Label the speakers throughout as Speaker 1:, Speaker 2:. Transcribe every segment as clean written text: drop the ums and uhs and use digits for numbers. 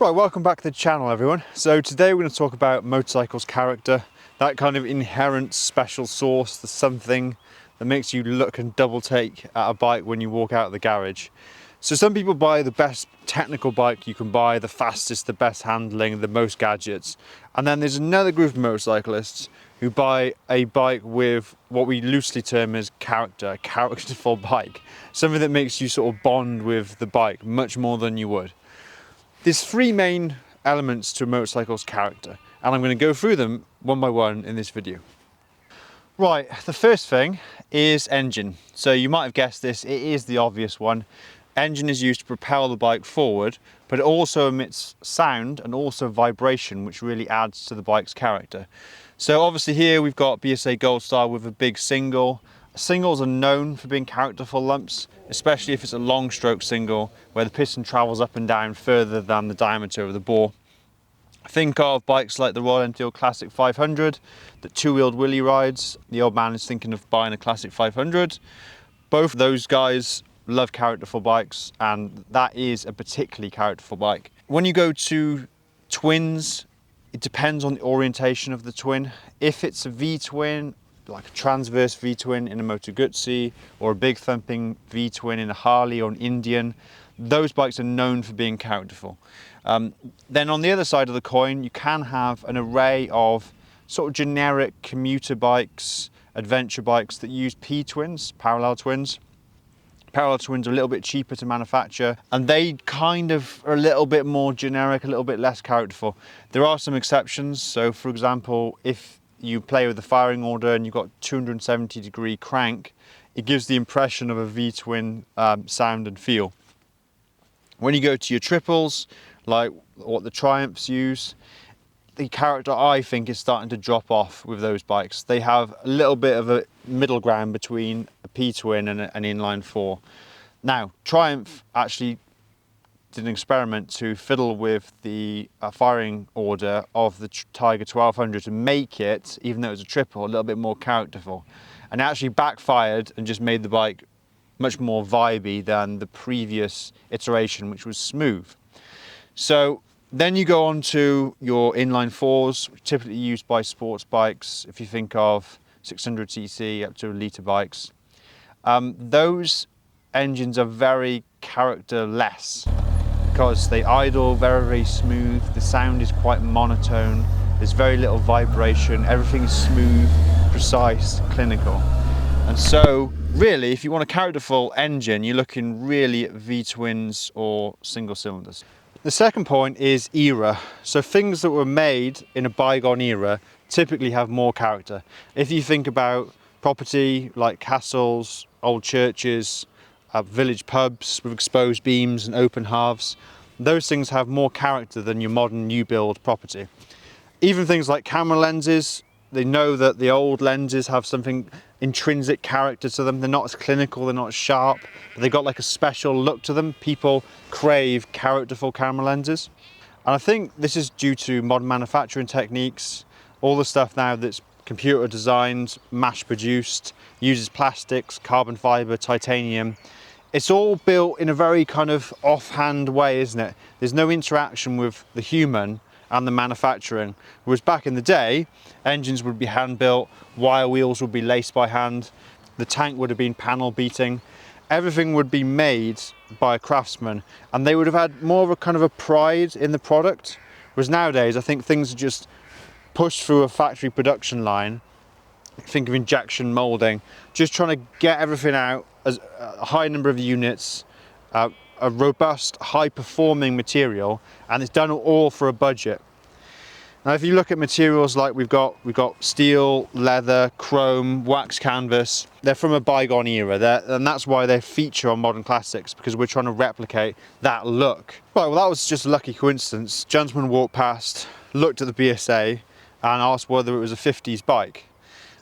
Speaker 1: Right, welcome back to the channel everyone. So today we're going to talk about motorcycles' character, that kind of inherent special sauce, the something that makes you look and double take at a bike when you walk out of the garage. So some people buy the best technical bike you can buy, the fastest, the best handling, the most gadgets. And then there's another group of motorcyclists who buy a bike with what we loosely term as character, a characterful bike. Something that makes you sort of bond with the bike much more than you would. There's three main elements to a motorcycle's character, and I'm going to go through them one by one in this video. Right, the first thing is engine. So you might have guessed this, it is the obvious one. Engine is used to propel the bike forward, but it also emits sound and also vibration, which really adds to the bike's character. So obviously here we've got BSA Goldstar with a big single. Singles are known for being characterful lumps, especially if it's a long stroke single where the piston travels up and down further than the diameter of the bore. Think of bikes like the Royal Enfield Classic 500, the two-wheeled wheelie rides. The old man is thinking of buying a Classic 500. Both of those guys love characterful bikes, and that is a particularly characterful bike. When you go to twins, it depends on the orientation of the twin. If it's a V-twin, like a transverse V-twin in a Moto Guzzi, or a big thumping V-twin in a Harley or an Indian, those bikes are known for being characterful. Then on the other side of the coin, you can have an array of sort of generic commuter bikes, adventure bikes that use P-twins, parallel twins. Parallel twins are a little bit cheaper to manufacture, and they kind of are a little bit more generic, a little bit less characterful. There are some exceptions. So for example, if you play with the firing order and you've got 270-degree crank, it gives the impression of a V-twin sound and feel. When you go to your triples, like what the Triumphs use, the character, I think, is starting to drop off with those bikes. They have a little bit of a middle ground between a P-twin and an inline four. Now, Triumph actually did an experiment to fiddle with the firing order of the Tiger 1200 to make it, even though it was a triple, a little bit more characterful. And it actually backfired and just made the bike much more vibey than the previous iteration, which was smooth. So then you go on to your inline fours, typically used by sports bikes. If you think of 600cc up to litre bikes, those engines are very characterless because they idle very, very smooth. The sound is quite monotone. There's very little vibration. Everything's smooth, precise, clinical. And so really, if you want a characterful engine, you're looking really at V-twins or single cylinders. The second point is era. So things that were made in a bygone era typically have more character. If you think about property like castles, old churches, village pubs with exposed beams and open halves, those things have more character than your modern new build property. Even things like camera lenses, they know that the old lenses have something intrinsic character to them. They're not as clinical, they're not as sharp, but they've got like a special look to them. People crave characterful camera lenses. And I think this is due to modern manufacturing techniques, all the stuff now that's computer designed, mass produced, uses plastics, carbon fiber, titanium. It's all built in a very kind of offhand way, isn't it? There's no interaction with the human and the manufacturing. Whereas back in the day, engines would be hand built, wire wheels would be laced by hand, the tank would have been panel beating, everything would be made by a craftsman, and they would have had more of a kind of a pride in the product. Whereas nowadays, I think things are just pushed through a factory production line. Think of injection molding, just trying to get everything out as a high number of units, a robust, high-performing material, and it's done all for a budget. Now, if you look at materials like we've got steel, leather, chrome, wax canvas, they're from a bygone era, and that's why they feature on modern classics, because we're trying to replicate that look. Right, well, that was just a lucky coincidence. Gentleman walked past, looked at the BSA, and asked whether it was a 50s bike.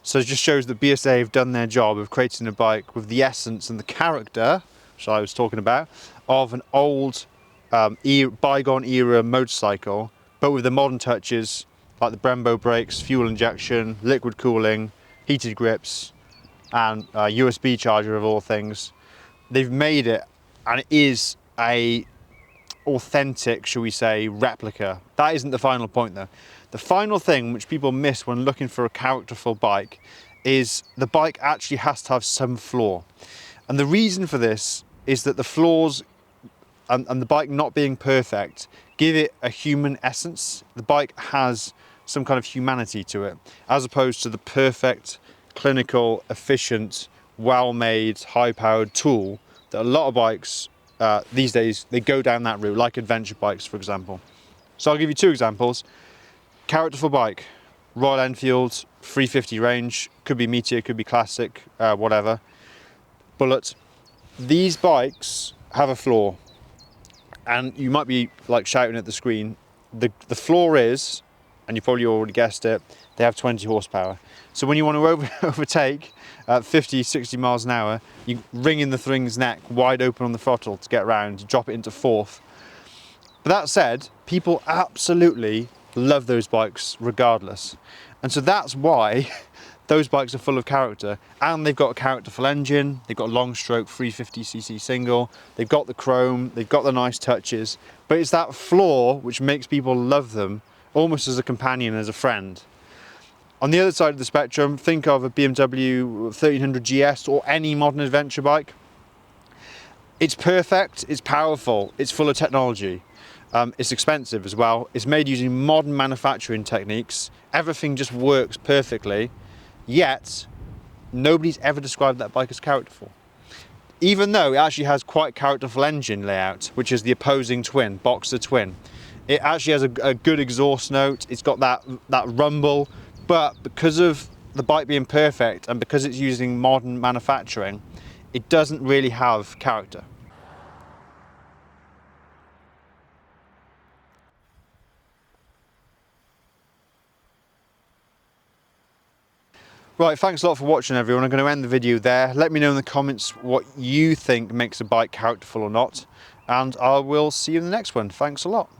Speaker 1: So it just shows that BSA have done their job of creating a bike with the essence and the character, which I was talking about, of an old bygone era motorcycle, but with the modern touches like the Brembo brakes, fuel injection, liquid cooling, heated grips, and a USB charger of all things. They've made it, and it is authentic, shall we say, replica. That isn't the final point though. The final thing which people miss when looking for a characterful bike is the bike actually has to have some flaw. And the reason for this is that the flaws and the bike not being perfect give it a human essence. The bike has some kind of humanity to it, as opposed to the perfect, clinical, efficient, well-made, high-powered tool that a lot of bikes these days, they go down that route, like adventure bikes, for example. So I'll give you two examples. Characterful bike, Royal Enfield, 350 range, could be Meteor, could be Classic, whatever. Bullet. These bikes have a flaw, and you might be like shouting at the screen. The flaw is, and you probably already guessed it, they have 20 horsepower. So when you want to overtake at 50, 60 miles an hour, you ring in the thing's neck wide open on the throttle to get around, drop it into fourth. But that said, people absolutely love those bikes regardless. And so that's why those bikes are full of character, and they've got a characterful engine, they've got a long stroke 350cc single, they've got the chrome, they've got the nice touches, but it's that flaw which makes people love them almost as a companion, as a friend. On the other side of the spectrum, think of a BMW 1300 GS or any modern adventure bike. It's perfect, it's powerful, it's full of technology. It's expensive as well. It's made using modern manufacturing techniques. Everything just works perfectly, yet nobody's ever described that bike as characterful. Even though it actually has quite characterful engine layout, which is the opposing twin, Boxer twin. It actually has a good exhaust note, it's got that rumble, but because of the bike being perfect and because it's using modern manufacturing, it doesn't really have character. Right, thanks a lot for watching everyone. I'm going to end the video there. Let me know in the comments what you think makes a bike characterful or not, and I will see you in the next one. Thanks a lot.